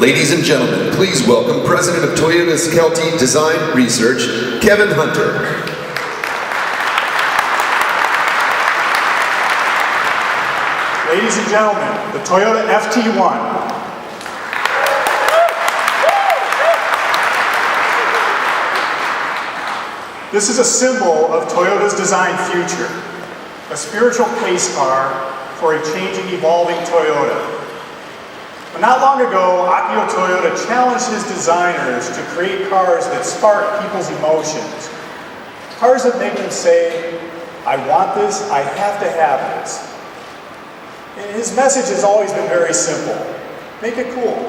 Ladies and gentlemen, please welcome President of Toyota's Kelty Design Research, Kevin Hunter. Ladies and gentlemen, the Toyota FT-1. This is a symbol of Toyota's design future, a spiritual pace car for a changing, evolving Toyota. But not long ago, Akio Toyoda challenged his designers to create cars that spark people's emotions. Cars that make them say, I want this, I have to have this. And his message has always been very simple. Make it cool.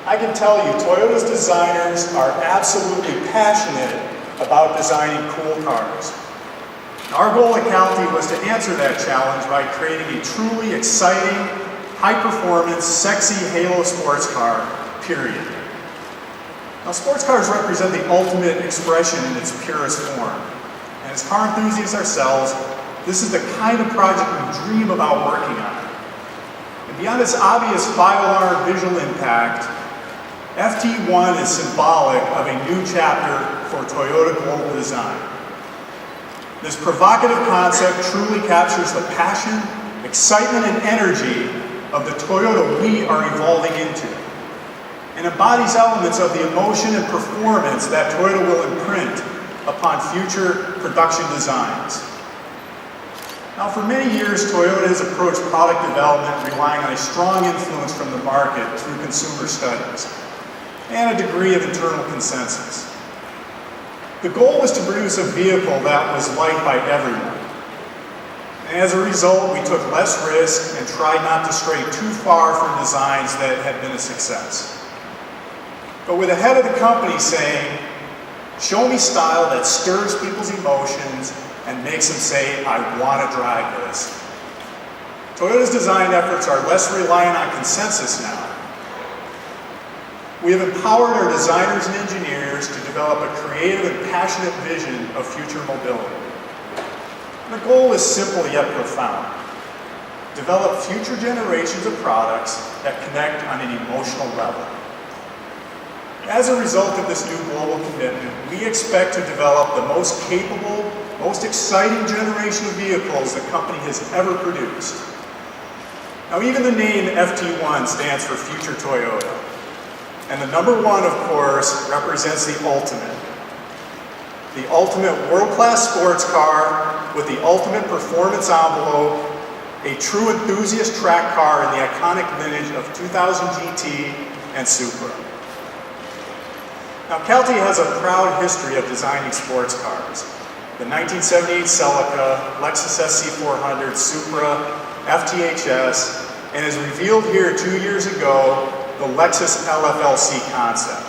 I can tell you, Toyota's designers are absolutely passionate about designing cool cars. Our goal at Kelty was to answer that challenge by creating a truly exciting, high-performance, sexy halo sports car, period. Now, sports cars represent the ultimate expression in its purest form. And as car enthusiasts ourselves, this is the kind of project we dream about working on. And beyond its obvious five-alarm visual impact, FT-1 is symbolic of a new chapter for Toyota global design. This provocative concept truly captures the passion, excitement, and energy of the Toyota we are evolving into, and embodies elements of the emotion and performance that Toyota will imprint upon future production designs. Now, for many years, Toyota has approached product development relying on a strong influence from the market through consumer studies and a degree of internal consensus. The goal was to produce a vehicle that was liked by everyone. And as a result, we took less risk and tried not to stray too far from designs that had been a success. But with the head of the company saying, show me style that stirs people's emotions and makes them say, I want to drive this. Toyota's design efforts are less reliant on consensus now. We have empowered our designers and engineers to develop a creative and passionate vision of future mobility. The goal is simple yet profound. Develop future generations of products that connect on an emotional level. As a result of this new global commitment, we expect to develop the most capable, most exciting generation of vehicles the company has ever produced. Now, even the name FT-1 stands for Future Toyota. And the number 1, of course, represents the ultimate. The ultimate world-class sports car with the ultimate performance envelope, a true enthusiast track car in the iconic lineage of 2000 GT and Supra. Now, Kelty has a proud history of designing sports cars. The 1978 Celica, Lexus SC400, Supra, FT-HS, and as revealed here 2 years ago, the Lexus LFLC concept.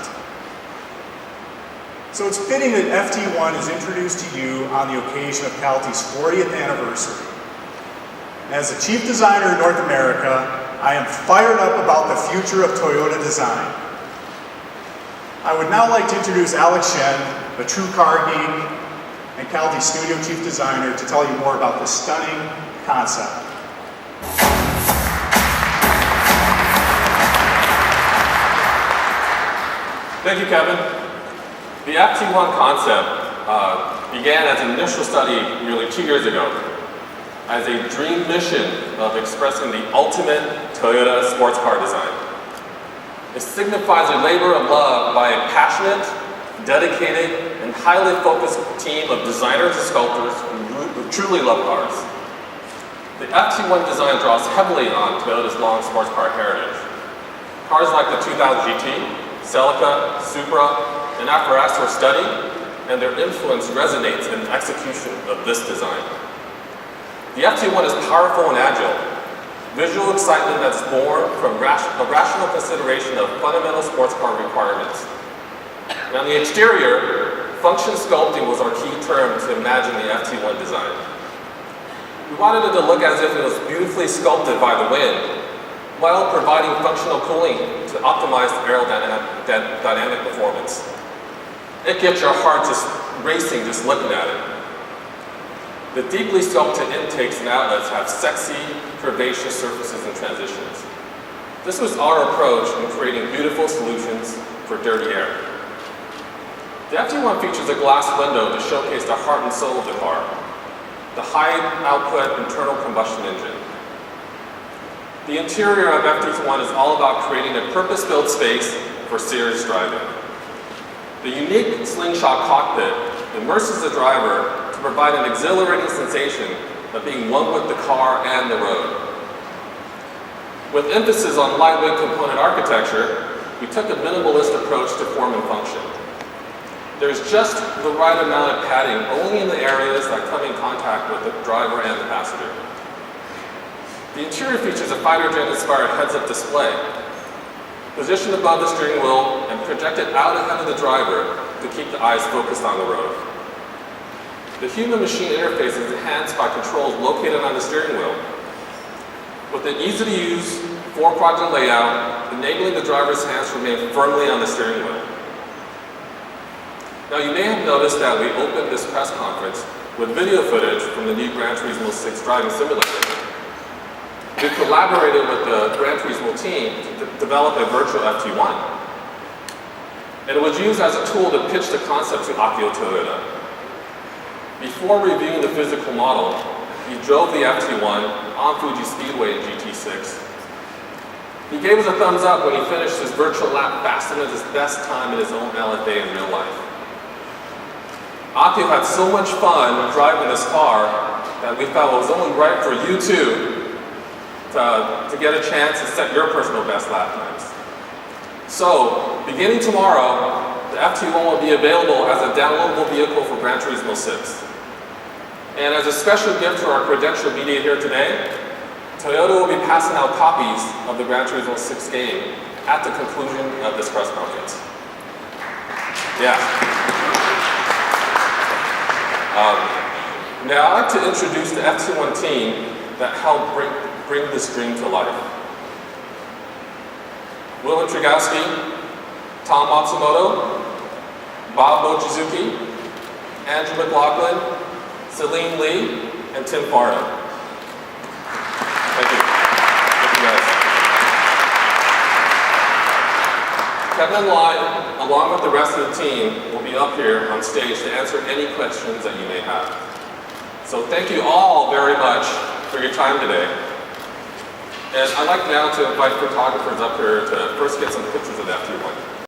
So it's fitting that FT-1 is introduced to you on the occasion of Kelty's 40th anniversary. And as the chief designer in North America, I am fired up about the future of Toyota design. I would now like to introduce Alex Shen, a true car geek, and Kelty's studio chief designer, to tell you more about this stunning concept. Thank you, Kevin. The FT-1 concept began as an initial study nearly 2 years ago as a dream mission of expressing the ultimate Toyota sports car design. It signifies a labor of love by a passionate, dedicated, and highly focused team of designers and sculptors who truly love cars. The FT-1 design draws heavily on Toyota's long sports car heritage. Cars like the 2000 GT, Celica, Supra, and FRS were studied, and their influence resonates in the execution of this design. The FT-1 is powerful and agile, visual excitement that's born from a rational consideration of fundamental sports car requirements. And on the exterior, function sculpting was our key term to imagine the FT-1 design. We wanted it to look as if it was beautifully sculpted by the wind, while providing functional cooling to optimize aerodynamic performance. It gets your heart just racing just looking at it. The deeply sculpted intakes and outlets have sexy, curvaceous surfaces and transitions. This was our approach in creating beautiful solutions for dirty air. The FT-1 features a glass window to showcase the heart and soul of the car, the high-output internal combustion engine. The interior of FT-1 is all about creating a purpose-built space for serious driving. The unique slingshot cockpit immerses the driver to provide an exhilarating sensation of being one with the car and the road. With emphasis on lightweight component architecture, we took a minimalist approach to form and function. There's just the right amount of padding only in the areas that come in contact with the driver and the passenger. The interior features a fighter jet-inspired heads-up display, positioned above the steering wheel and projected out ahead of the driver to keep the eyes focused on the road. The human-machine interface is enhanced by controls located on the steering wheel, with an easy-to-use 4-quadrant layout, enabling the driver's hands to remain firmly on the steering wheel. Now, you may have noticed that we opened this press conference with video footage from the new Gran Turismo 6 driving simulator. We collaborated with the Gran Turismo team to develop a virtual FT-1. And it was used as a tool to pitch the concept to Akio Toyoda. Before reviewing the physical model, he drove the FT-1 on Fuji Speedway in GT6. He gave us a thumbs up when he finished his virtual lap faster than his best time in his own LFA in real life. Akio had so much fun driving this car that we felt it was only right for you two to get a chance to set your personal best lap times. So, beginning tomorrow, the FT-1 will be available as a downloadable vehicle for Gran Turismo 6. And as a special gift to our credentialed media here today, Toyota will be passing out copies of the Gran Turismo 6 game at the conclusion of this press conference. Yeah. Now I'd like to introduce the FT-1 team that helped bring this dream to life. Willem Trigowski, Tom Matsumoto, Bob Mochizuki, Andrew McLaughlin, Celine Lee, and Tim Farda. Thank you. Thank you guys. Kevin and I, along with the rest of the team, will be up here on stage to answer any questions that you may have. So thank you all very much for your time today. And I'd like now to invite photographers up here to first get some pictures of the FT-1.